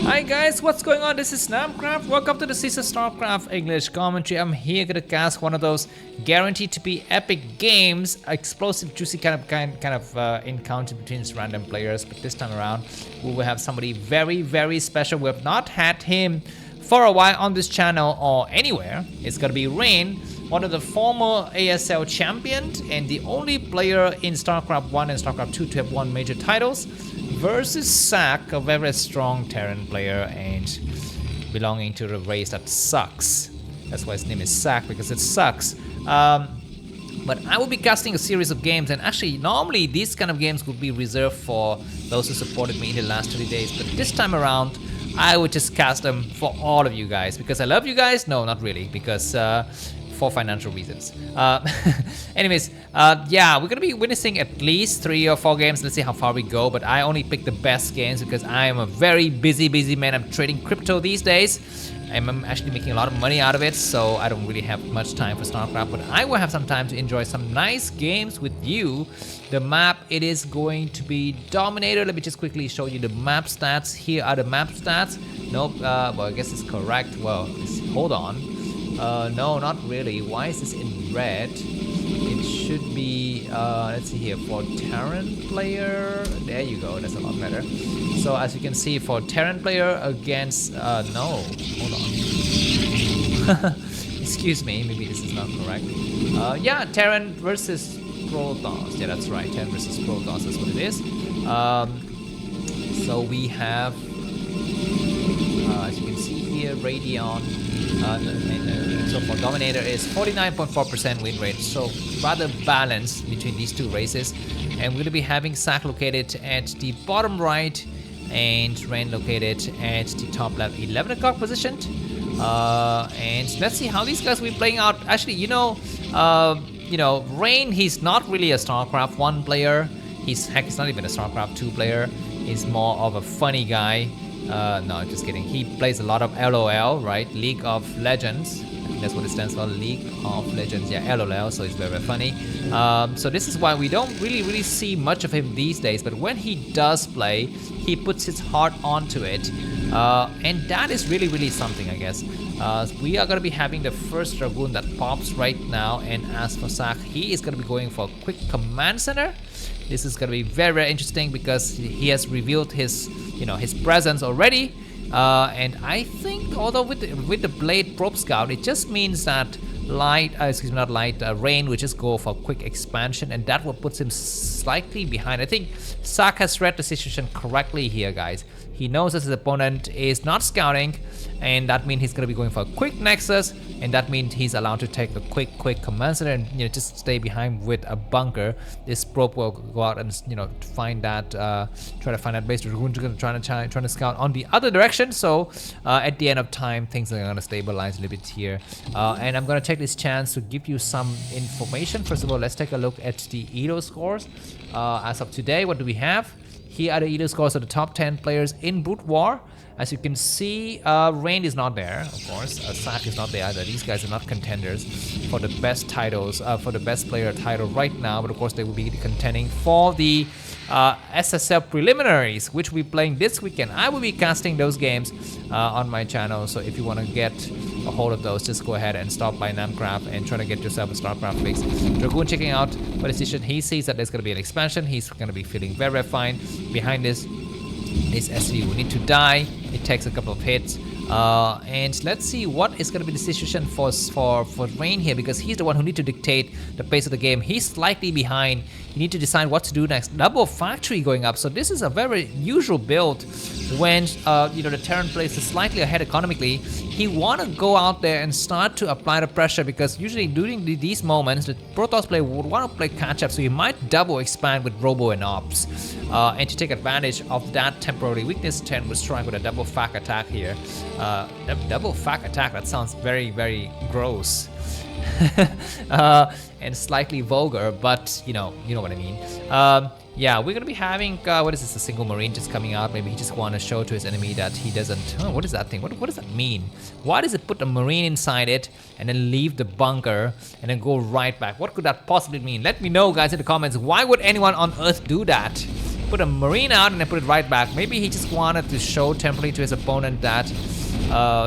Hi guys, what's going on? This is Namcraft. Welcome to the season Starcraft English commentary. I'm here gonna cast one of those guaranteed to be epic games, explosive, juicy kind of encounter between random players. But this time around, we will have somebody very, very special. We have not had him for a while on this channel or anywhere. It's gonna be Rain, one of the former ASL champions and the only player in StarCraft 1 and StarCraft 2 to have won major titles, versus Ssak, a very strong Terran player and belonging to the race that sucks. That's why his name is Ssak, because it sucks. But I will be casting a series of games, and actually normally these kind of games would be reserved for those who supported me in the last 30 days, but this time around I would just cast them for all of you guys, because I love you guys. No, not really, because for financial reasons. Anyways, yeah, we're gonna be witnessing at least 3 or 4 games. Let's see how far we go, but I only pick the best games because I am a very busy man. I'm trading crypto these days. I'm actually making a lot of money out of it, so I don't really have much time for StarCraft, but I will have some time to enjoy some nice games with you. The map, it is going to be Dominator. Let me just quickly show you the map stats. Here are the map stats. Nope, well, I guess it's correct. Well, hold on. No, not really. Why is this in red? It should be, let's see here, for Terran player. There you go, that's a lot better. So as you can see, for Terran player against, no, hold on. Excuse me, maybe this is not correct. Yeah, Terran versus Protoss. Yeah, that's right, Terran versus Protoss, that's what it is. So we have, as you can see here, Radion. So for Dominator is 49.4% win rate, so rather balanced between these two races. And we're going to be having Ssak located at the bottom right and Rain located at the top left, 11 o'clock positioned. And let's see how these guys will be playing out. Actually, you know, Rain, he's not really a StarCraft 1 player. He's not even a StarCraft 2 player. He's more of a funny guy. No, just kidding. He plays a lot of LOL, right? League of Legends. I think that's what it stands for, League of Legends. Yeah, LOL, so it's very, very funny. So this is why we don't really see much of him these days, but when he does play, he puts his heart onto it. And that is really something, I guess. We are going to be having the first Dragoon that pops right now, and as for Ssak, he is going to be going for a quick command center. This is going to be very interesting because he has revealed his, his presence already. And I think, although with the Blade Probe Scout, it just means that Rain will just go for a quick expansion, and that what puts him slightly behind. I think Ssak has read the situation correctly here, guys. He knows that his opponent is not scouting, and that means he's going to be going for a quick Nexus, and that means he's allowed to take a quick command center and just stay behind with a bunker. This probe will go out and find that, try to find that base. Dragoon trying to scout on the other direction. So at the end of time, things are going to stabilize a little bit here, and I'm going to take this chance to give you some information. First of all, let's take a look at the ELO scores. As of today, what do we have? Here are the ELO scores of the top 10 players in broodwar. As you can see, Rain is not there, of course. Ssak is not there either. These guys are not contenders for the best titles, for the best player title right now. But of course, they will be contending for the SSL preliminaries, which we'll be playing this weekend. I will be casting those games on my channel. So if you want to get a hold of those, just go ahead and stop by Namcraft and try to get yourself a StarCraft fix. Dragoon checking out for decision. He sees that there's going to be an expansion. He's going to be feeling very fine. Behind this SV will need to die. It takes a couple of hits. And let's see what is going to be the situation for Rain here, because he's the one who needs to dictate the pace of the game. He's slightly behind. You need to decide what to do next. Double factory going up. So this is a very usual build when the Terran plays is slightly ahead economically. He want to go out there and start to apply the pressure, because usually during these moments the Protoss player would want to play catch up, so he might double expand with Robo and Ops, and to take advantage of that temporary weakness, Terran will strike with a double fac attack here. Double fac attack, that sounds very gross. And slightly vulgar, but you know what I mean. Yeah, we're gonna be having what is this? A single marine just coming out. Maybe he just want to show to his enemy that he doesn't. Oh, what is that thing? What does that mean? Why does it put a marine inside it and then leave the bunker and then go right back? What could that possibly mean? Let me know, guys, in the comments. Why would anyone on Earth do that? put a Marine out and then put it right back. Maybe he just wanted to show temporarily to his opponent that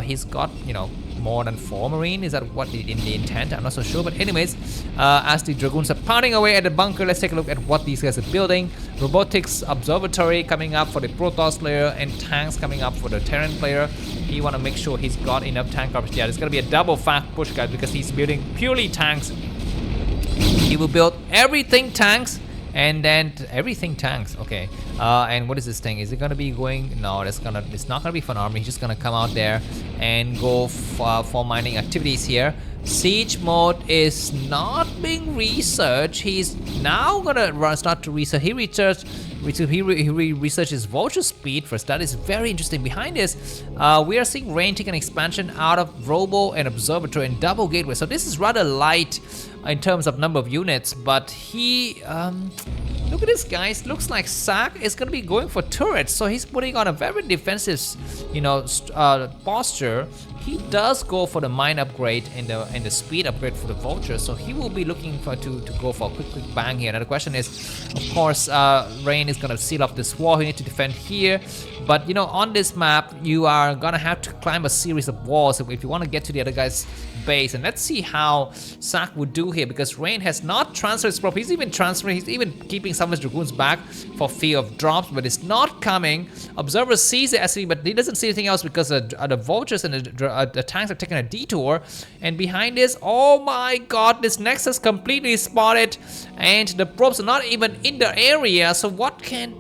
he's got, you know, more than 4 Marine. Is that what in the intent? I'm not so sure. But anyways, as the Dragoons are pounding away at the bunker, let's take a look at what these guys are building. Robotics Observatory coming up for the Protoss player, and tanks coming up for the Terran player. You want to make sure he's got enough tank coverage. Yeah, it's going to be a double fat push, guys, because he's building purely tanks. He will build everything tanks. And then everything tanks, okay. And what is this thing? Is it gonna be going? No, it's not gonna be for an army. He's just gonna come out there and go for mining activities here. Siege mode is not being researched. He's now gonna start to research. He researches vulture speed first. That is very interesting. Behind this, we are seeing Rain take an expansion out of Robo and Observatory and double gateway. So this is rather light in terms of number of units, but he look at this, guys. Looks like Ssak is gonna be going for turrets, so he's putting on a very defensive, you know, posture. He does go for the mine upgrade and the speed upgrade for the vulture, so he will be looking for to go for a quick bang here. Now the question is, of course, Rain is gonna seal off this wall. You need to defend here, but you know, on this map you are gonna have to climb a series of walls if you want to get to the other guy's base. And let's see how Ssak would do here, because Rain has not transferred his prop. He's even transferring, he's even keeping some of his Dragoons back for fear of drops, but it's not coming. Observer sees the SCV, but he doesn't see anything else because the vultures and the tanks are taking a detour. And behind this, oh my god, this Nexus completely spotted, and the probes are not even in the area. So what can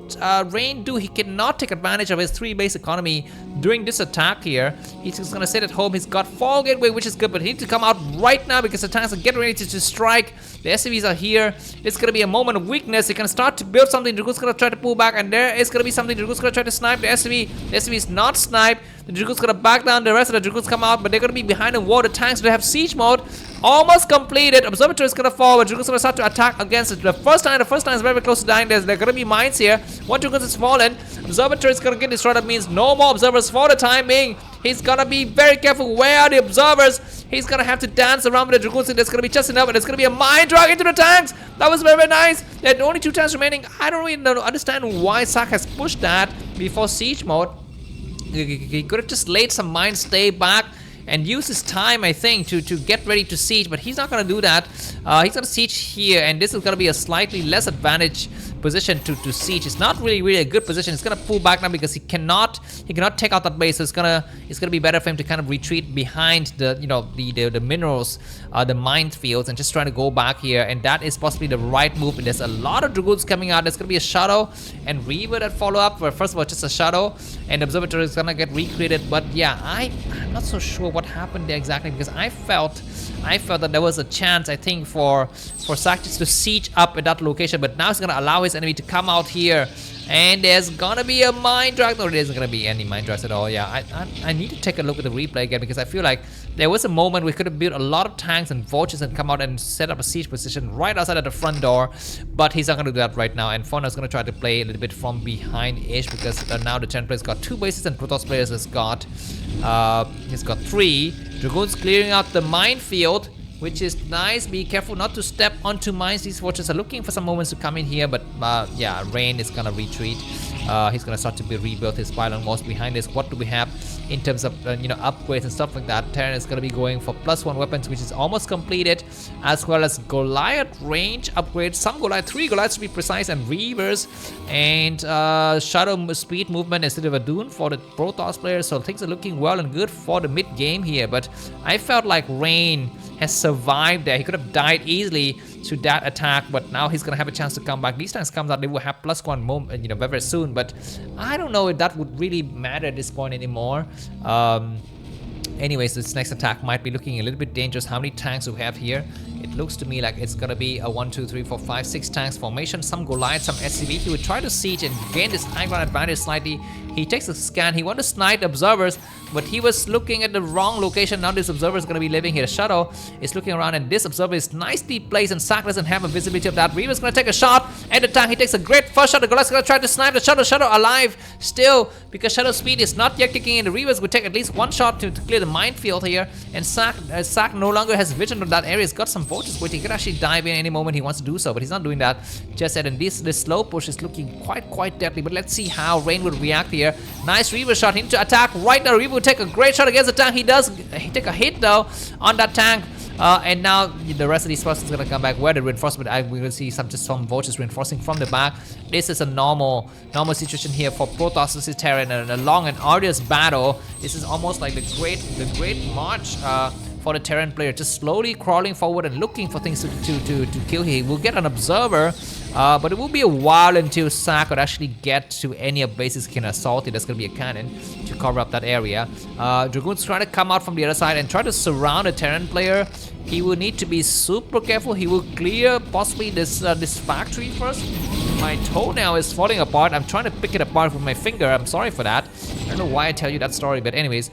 Rain do? He cannot take advantage of his 3 base economy during this attack here. He's just gonna sit at home. He's got 4 gateway, which is good, but he needs to come out right now because the tanks are getting ready to strike. The SCVs are here. It's gonna be a moment of weakness. He can start to build something. Dragoon's gonna try to pull back, and there is gonna be something. Dragoon's gonna try to snipe the SCV. The SCV is not sniped. The Dragoon's gonna back down. The rest of the Dragoons come out, but they're gonna be behind the wall. The tanks will have siege mode almost completed. Observatory is gonna fall, but Dragoon's gonna start to attack against it. The first time is very close to dying. There are gonna be mines here. One Dragoon is fallen. Observatory is gonna get destroyed. That means no more observers for the time being. He's gonna be very careful. Where are the observers? He's gonna have to dance around with the Dragoons, and there's gonna be just enough, and there's gonna be a mine drag into the tanks. That was very, very nice. There are only 2 tanks remaining. I don't really understand why Ssak has pushed that before siege mode. He could have just laid some mines, stay back, and use his time, I think, to get ready to siege, but he's not gonna do that. He's gonna siege here, and this is gonna be a slightly less advantage position to siege. It's not really a good position. It's gonna pull back now because he cannot take out that base. So it's gonna be better for him to kind of retreat behind the, you know, the minerals, the minefields, and just trying to go back here. And that is possibly the right move. And there's a lot of Dragoons coming out. There's gonna be a shadow and Reaver that follow up. Where first of all, just a shadow, and the Observatory is gonna get recreated. But yeah, I'm not so sure what happened there exactly, because I felt that there was a chance, I think, for Ssak just to siege up at that location, but now it's gonna allow his enemy to come out here, and there's gonna be a mine drag. No, there isn't gonna be any mine drags at all. Yeah, I need to take a look at the replay again, because I feel like there was a moment we could have built a lot of tanks and vultures and come out and set up a siege position right outside of the front door, but he's not gonna do that right now. And Fauna's gonna try to play a little bit from behind-ish, because now the Terran player's got 2 bases and Protoss players has got 3. Dragoons clearing out the minefield, which is nice. Be careful not to step onto mines. These vultures are looking for some moments to come in here, but yeah, Rain is gonna retreat. He's gonna start to rebuild his pylon walls behind this. What do we have in terms of you know, upgrades and stuff like that? Terran is gonna be going for +1 weapons, which is almost completed, as well as Goliath range upgrades. Some Goliath, 3 Goliaths to be precise, and Reavers, and Shadow speed movement instead of a Dune for the Protoss players. So things are looking well and good for the mid game here. But I felt like Rain has survived there. He could have died easily to that attack, but now he's gonna have a chance to come back. These tanks comes out, they will have +1 moment, you know, very soon, but I don't know if that would really matter at this point anymore. Anyways, this next attack might be looking a little bit dangerous. How many tanks do we have here? It looks to me like it's gonna be a 1, 2, 3, 4, 5, 6 tanks formation. Some Goliath, some SCV. He would try to siege and gain this high ground advantage slightly. He takes a scan. He wanted to snipe observers, but he was looking at the wrong location. Now this observer is gonna be living here. The Shadow is looking around, and this observer is nicely placed, and Ssak doesn't have a visibility of that. Reaver's gonna take a shot at the tank. He takes a great first shot. The Goliath's gonna try to snipe the Shadow. Shadow alive still, because Shadow speed is not yet kicking in. The Reavers would take at least 1 shot to clear the minefield here, and Ssak no longer has vision of that area. He's got some Vultures waiting. He could actually dive in any moment he wants to do so, but he's not doing that just yet. And this slow push is looking quite deadly. But let's see how Rain would react here. Nice Reaver shot. He needs to attack right now. Reaver will take a great shot against the tank. He does take a hit though on that tank. And now the rest of these forces is gonna come back. Where the reinforcement? We're gonna see some vultures reinforcing from the back. This is a normal situation here for Protoss versus Terran, and a long and arduous battle. This is almost like the great march for the Terran player, just slowly crawling forward and looking for things to kill here. We'll get an observer, but it will be a while until Ssak could actually get to any of bases he can assault it. There's gonna be a cannon to cover up that area. Dragoon's trying to come out from the other side and try to surround a Terran player. He will need to be super careful. He will clear possibly this factory first. My toenail is falling apart. I'm trying to pick it apart with my finger. I'm sorry for that. I don't know why I tell you that story, but anyways,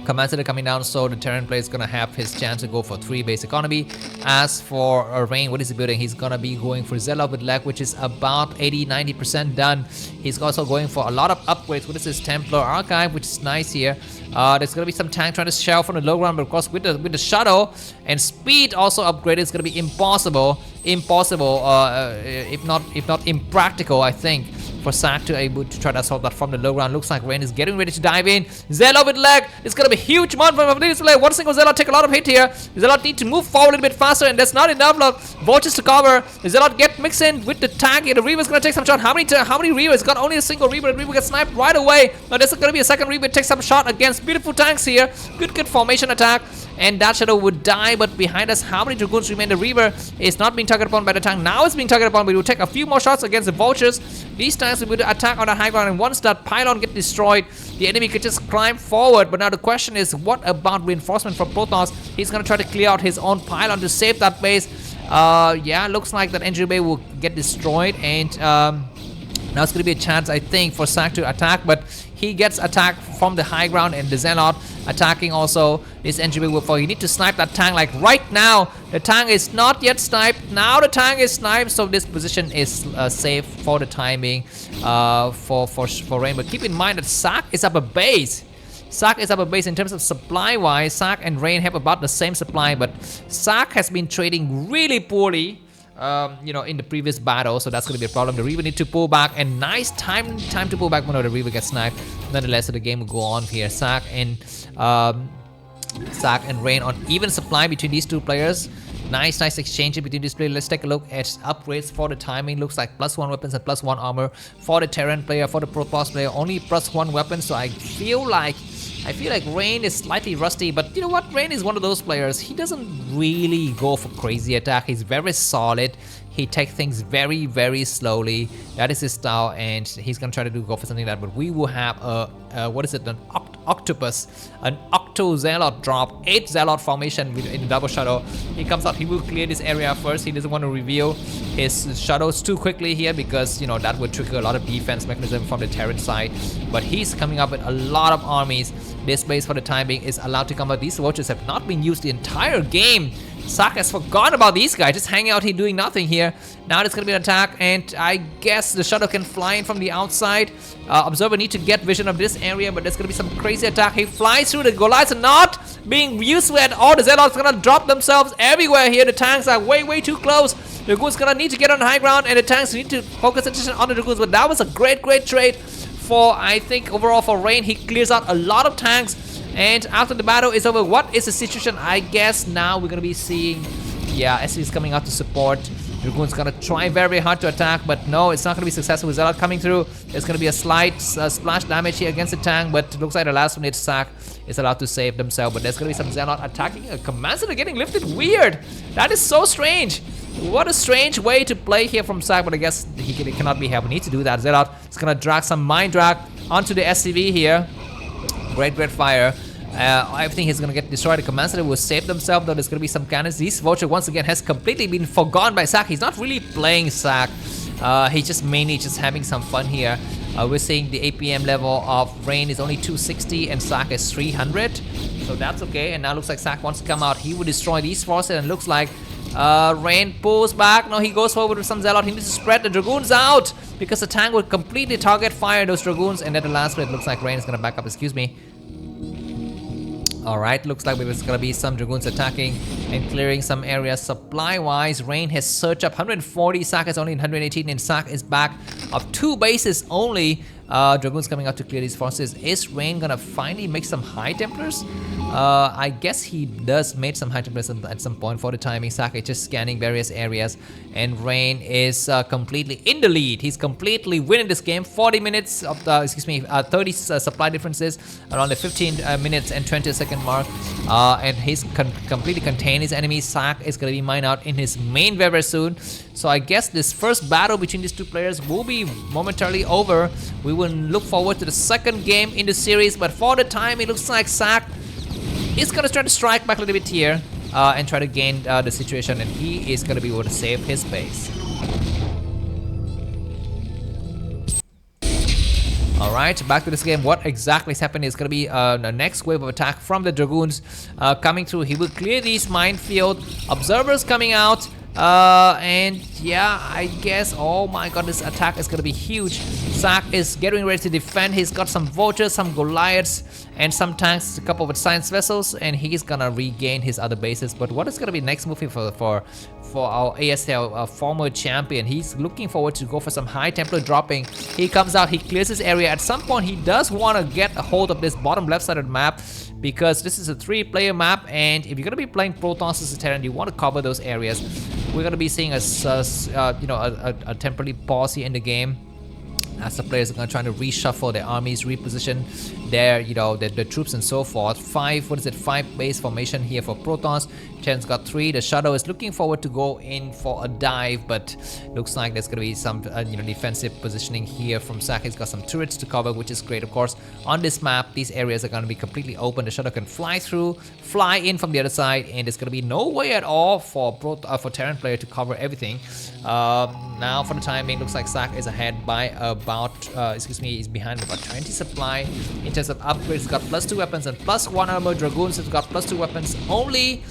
Command Center coming down, so the Terran player is gonna have his chance to go for 3 base economy. As for Rain, what is he building? He's gonna be going for Zelle with leg, which is about 80-90% done. He's also going for a lot of upgrades. What is this? Templar Archive, which is nice here. There's gonna be some tank trying to shell from the low ground, but of course with the shuttle and speed also upgraded, it's gonna be impossible, if not impractical, I think, for Ssak to able to try to assault that from the low ground. Looks like Rain is getting ready to dive in. Zelle with leg. It's gonna be huge amount from this leg. One single Zelle take a lot of hit here. Zelle need to move forward a little bit faster, and there's not enough vultures to cover. Zelle get mixed in with the tank here. The Reaver's gonna take some shot. How many Reavers? Got only a single Reaver. The Reaver gets sniped right away. Now there's gonna be a second Reaver. Take some shot against beautiful tanks here. Good formation attack. And that shadow would die, but behind us, how many Dragoons remain? The Reaver is not being targeted upon by the tank. Now it's being targeted upon, but we will take a few more shots against the vultures. These tanks will attack on the high ground, and once that pylon gets destroyed, the enemy could just climb forward. But now the question is, what about reinforcement from Protoss? He's gonna try to clear out his own pylon to save that base. Yeah, looks like that engineer bay will get destroyed, and now it's gonna be a chance, I think, for Ssak to attack, but he gets attacked from the high ground, and the Zealot attacking also this engineer bay will fall. You need to snipe that tank like right now. The tank is not yet sniped. Now the tank is sniped, so this position is safe for the timing for Rain. But keep in mind that Ssak is up a base. Ssak is up a base in terms of supply wise. Ssak and Rain have about the same supply, but Ssak has been trading really poorly, you know, in the previous battle, so that's going to be a problem. The Reaver need to pull back, and nice time to pull back when the Reaver gets sniped. Nonetheless, so the game will go on here. Ssak and Rain on even supply between these two players. Nice exchange between these players. Let's take a look at upgrades for the timing. Looks like +1 weapons and +1 armor for the Terran player. For the Protoss player, only +1 weapon. So I feel like Rain is slightly rusty, but you know what? Rain is one of those players. He doesn't really go for crazy attack. He's very solid. He takes things very slowly. That is his style, and he's gonna try to go for something like that. But we will have what is it? An octopus, an octo zealot drop, 8 zealot formation in the double shadow. He comes out. He will clear this area first. He doesn't want to reveal his shadows too quickly here, because you know that would trigger a lot of defense mechanism from the Terran side. But he's coming up with a lot of armies. This base for the time being is allowed to come out. These vultures have not been used the entire game. Ssak has forgotten about these guys, just hanging out here doing nothing here. Now there's gonna be an attack, and I guess the shuttle can fly in from the outside. Observer need to get vision of this area, but there's gonna be some crazy attack. He flies through. The Goliaths are not being used at all. The Zealots are gonna drop themselves everywhere here. The tanks are way too close. The Dragoons gonna need to get on the high ground, and the tanks need to focus attention on the Dragoons. But that was a great trade for, I think, overall for Rain. He clears out a lot of tanks. And after the battle is over, what is the situation? I guess now we're gonna be seeing, yeah, SC is coming out to support. Dragoon's gonna try very hard to attack, but no, it's not gonna be successful. With Zealot coming through, there's gonna be a slight splash damage here against the tank, but it looks like the last minute Ssak is allowed to save themselves. But there's gonna be some Zealot attacking. A command center getting lifted. Weird. That is so strange. What a strange way to play here from Ssak, but I guess he cannot be helped. We need to do that. Zealot is gonna drag some mind drag onto the SCV here. Great fire. Everything is gonna get destroyed. The command center will save themselves, though there's gonna be some cannons. This vulture once again has completely been forgotten by Ssak. He's not really playing Ssak. He's just mainly just having some fun here. We're seeing the APM level of Rain is only 260 and Ssak is 300. So that's okay. And now looks like Ssak wants to come out. He will destroy these forces, and looks like Rain pulls back. No, he goes forward with some Zealot. He needs to spread the Dragoons out, because the tank would completely target fire those Dragoons. And at the last minute, it looks like Rain is gonna back up. Excuse me. Alright, looks like there's gonna be some Dragoons attacking and clearing some areas supply-wise. Rain has surged up 140, Ssak is only 118, and Ssak is back of 2 bases only. Dragoons coming out to clear these forces. Is Rain gonna finally make some High Templars? I guess he does make some High Templars at some point for the timing. Ssak is just scanning various areas, and Rain is completely in the lead. He's completely winning this game. 40 minutes of the, 30 supply differences around the 15 minutes and 20-second mark, and he's completely contained his enemy. Ssak is gonna be mined out in his main very soon. So I guess this first battle between these two players will be momentarily over. We will look forward to the second game in the series, but for the time it looks like Ssak is gonna try to strike back a little bit here and try to gain the situation, and he is gonna be able to save his base. Alright, back to this game. What exactly is happening is going to be the next wave of attack from the Dragoons coming through. He will clear these minefield. Observers coming out. And yeah, I guess, oh my god, this attack is going to be huge. Ssak is getting ready to defend. He's got some vultures, some Goliaths, and some tanks, a couple of science vessels, and he's going to regain his other bases. But what is going to be next move for our ASL former champion? He's looking forward to go for some High Templar dropping. He comes out, he clears his area. At some point, he does want to get a hold of this bottom left side of the map, because this is a 3-player map, and if you're going to be playing Protoss as a Terran, you want to cover those areas. We're going to be seeing a temporary pause here in the game, as the players are going to try to reshuffle their armies, reposition their, the troops and so forth. 5 base formation here for Protoss. Terran's got 3. The Shadow is looking forward to go in for a dive, but looks like there's going to be some, defensive positioning here from Ssak. He's got some turrets to cover, which is great. Of course, on this map, these areas are going to be completely open. The Shadow can fly through, fly in from the other side, and there's going to be no way at all for Terran player to cover everything. Now, for the time being, looks like Ssak is ahead by about, he's behind about 20 supply. In terms of upgrades, he's got +2 weapons and +1 armor. Dragoons have got +2 weapons only.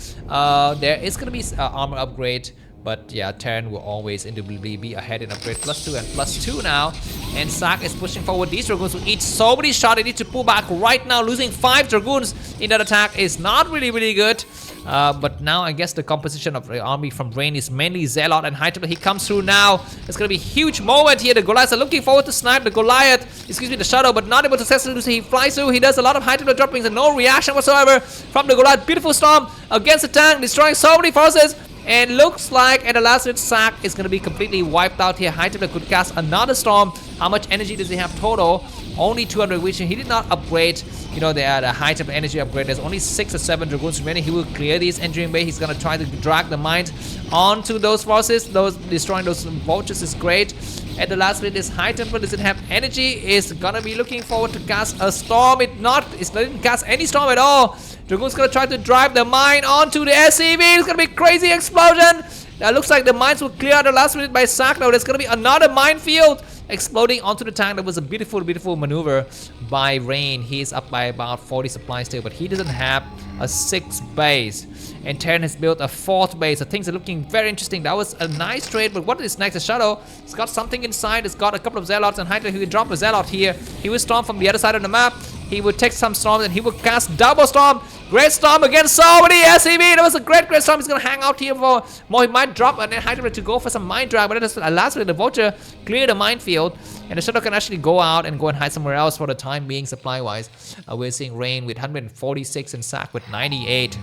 There is going to be armor upgrade, but yeah, Terran will always indubitably be ahead in upgrade. +2 and +2 now, and Ssak is pushing forward. These Dragoons will eat so many shots. They need to pull back right now. Losing 5 Dragoons in that attack is not really good. But now I guess the composition of the army from Rain is mainly Zealot and High Templar. He comes through now. It's going to be a huge moment here. The Goliaths are looking forward to snipe the Goliath, the Shadow, but not able to successfully do so. He flies through. He does a lot of High Templar droppings and no reaction whatsoever from the Goliath. Beautiful storm against the tank, destroying so many forces. And looks like at the last minute, Ssak is going to be completely wiped out here. High Templar could cast another storm. How much energy does he have total? Only 200, which he did not upgrade. The High Templar energy upgrade. There's only 6 or 7 Dragoons remaining. He will clear these entering bay. He's going to try to drag the mines onto those forces. Destroying those vultures is great. At the last minute, this High Templar doesn't have energy. Is going to be looking forward to cast a storm. It didn't cast any storm at all. Dragoon's going to try to drive the mine onto the SCV. It's going to be a crazy explosion. Looks like the mines will clear at the last minute by Ssak. Now there's going to be another minefield exploding onto the tank. That was a beautiful maneuver by Rain. He's up by about 40 supplies still, but he doesn't have a 6th base. And Terran has built a 4th base. So things are looking very interesting. That was a nice trade, but what is next? The Shadow, it's got something inside. It's got a couple of Zealots, and High Templar, he will drop a Zealot here. He will storm from the other side of the map. He would take some storms and he would cast double storm. Great storm against so many SCV. That was a great storm. He's going to hang out here for more. He might drop and then High Templar to go for some mine drag. But that's last minute, the Vulture clear the minefield. And the Shadow can actually go out and hide somewhere else for the time being supply wise. We're seeing Rain with 146 and Ssak with 98.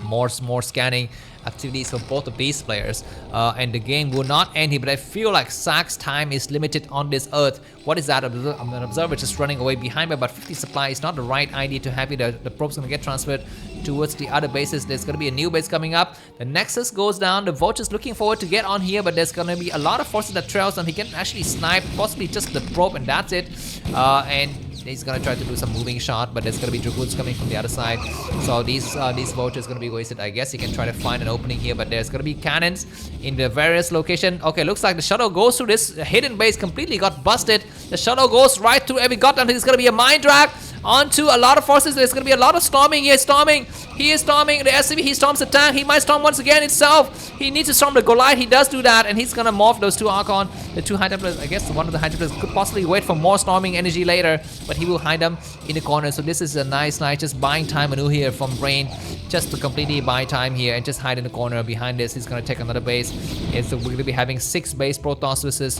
More scanning activities for both of these players, and the game will not end here, but I feel like Ssak's time is limited on this earth. What is that? An observer just running away behind by about 50 supply. It's not the right idea to have it. The probe's going to get transferred towards the other bases. There's going to be a new base coming up. The Nexus goes down. The Vulture's looking forward to get on here, but there's going to be a lot of forces that trails on. He can actually snipe, possibly just the probe, and that's it. And he's gonna try to do some moving shot, but there's gonna be Dragoons coming from the other side. So these vultures gonna be wasted. I guess he can try to find an opening here, but there's gonna be cannons in the various location. Okay, looks like the Shadow goes through this hidden base, completely got busted. The Shadow goes right through every got until there's gonna be a mine drag onto a lot of forces. There's gonna be a lot of storming here. Storming. He is storming the SCV. He storms the tank. He might storm once again itself. He needs to storm the Goliath. He does do that, and he's gonna morph those two Archon. The two High Templars. I guess one of the High Templars could possibly wait for more storming energy later, but he will hide them in the corner. So this is a nice just buying time maneuver here from Rain, just to completely buy time here and just hide in the corner. Behind this, he's gonna take another base. And so we're gonna be having 6 base Protoss versus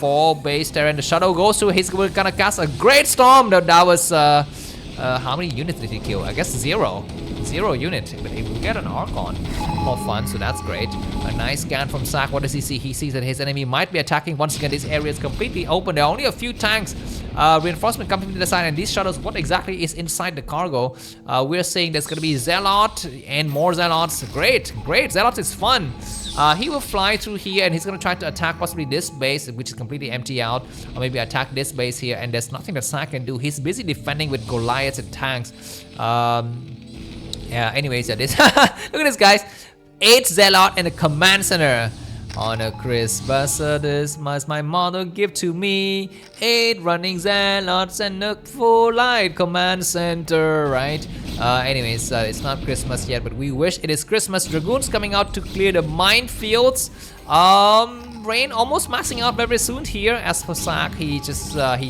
4 base Terran. The Shadow goes through. He's gonna cast a great storm. That was how many units did he kill? I guess 0 unit, but he will get an Archon for fun, so that's great. A nice scan from Ssak. What does he see? He sees that his enemy might be attacking. Once again, this area is completely open. There are only a few tanks. Reinforcement coming to the side, and these shadows, what exactly is inside the cargo? We're saying there's gonna be Zealot and more Zealots. Great. Zealots is fun. He will fly through here, and he's gonna try to attack possibly this base, which is completely empty out, or maybe attack this base here, and there's nothing that Ssak can do. He's busy defending with Goliaths and tanks. Yeah, anyways, yeah, this look at this, guys. 8 Zealot and a command center. On a Christmas, this must my mother give to me. 8 running Zealots and a full light command center, right? Anyways, it's not Christmas yet, but we wish it is Christmas. Dragoons coming out to clear the minefields. Rain almost maxing out very soon here. As for Ssak, he's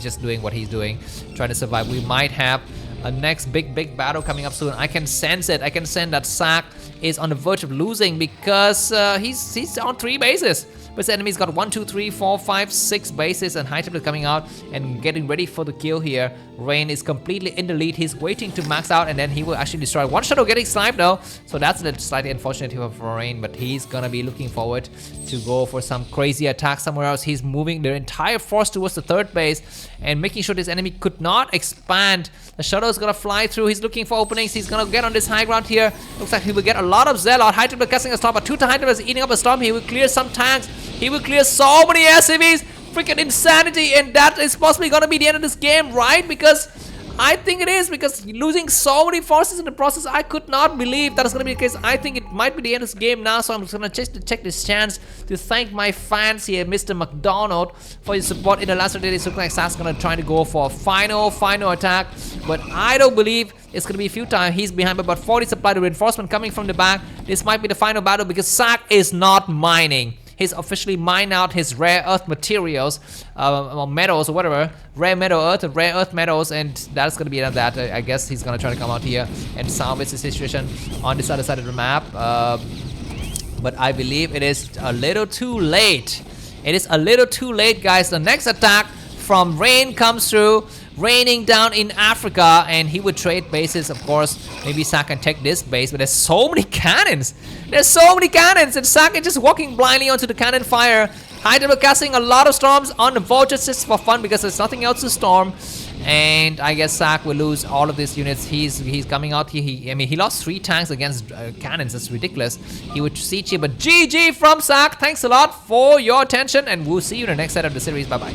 just doing what he's doing, trying to survive. We might have a next big battle coming up soon. I can sense it. I can sense that Ssak is on the verge of losing because he's on 3 bases. But the enemy's got 1, 2, 3, 4, 5, 6 bases, and High Templar coming out and getting ready for the kill here. Rain is completely in the lead. He's waiting to max out, and then he will actually destroy. One Shadow getting sniped though, so that's a slightly unfortunate for Rain, but he's gonna be looking forward to go for some crazy attack somewhere else. He's moving their entire force towards the 3rd base and making sure this enemy could not expand. The Shadow is gonna fly through. He's looking for openings. He's gonna get on this high ground here. Looks like he will get a lot of Zealot. High Templar casting a storm, but 2 High Templars eating up a storm. He will clear some tanks. He will clear so many SCVs. Freaking insanity, and that is possibly gonna be the end of this game, right? Because I think it is, because losing so many forces in the process, I could not believe that is going to be the case. I think it might be the end of this game now, so I'm just going to check this chance to thank my fans here, Mr. McDonald, for his support in the last day. It looks like Sak's going to try to go for a final attack, but I don't believe it's going to be futile. He's behind by about 40 supply to reinforcement coming from the back. This might be the final battle because Ssak is not mining. He's officially mined out his rare earth materials, or metals or whatever, rare metal earth and rare earth metals, and that's gonna be enough. That I guess he's gonna try to come out here and salvage the situation on this other side of the map. But I believe it is a little too late. It is a little too late, guys. The next attack from Rain comes through, raining down in Africa, and he would trade bases, of course. Maybe Ssak can take this base, but there's so many cannons. There's so many cannons, and Ssak is just walking blindly onto the cannon fire. High Templar casting a lot of storms on the vultures just for fun because there's nothing else to storm. And I guess Ssak will lose all of these units. He's coming out here. I mean, he lost 3 tanks against cannons. That's ridiculous. He would siege here, but GG from Ssak. Thanks a lot for your attention, and we'll see you in the next set of the series. Bye bye.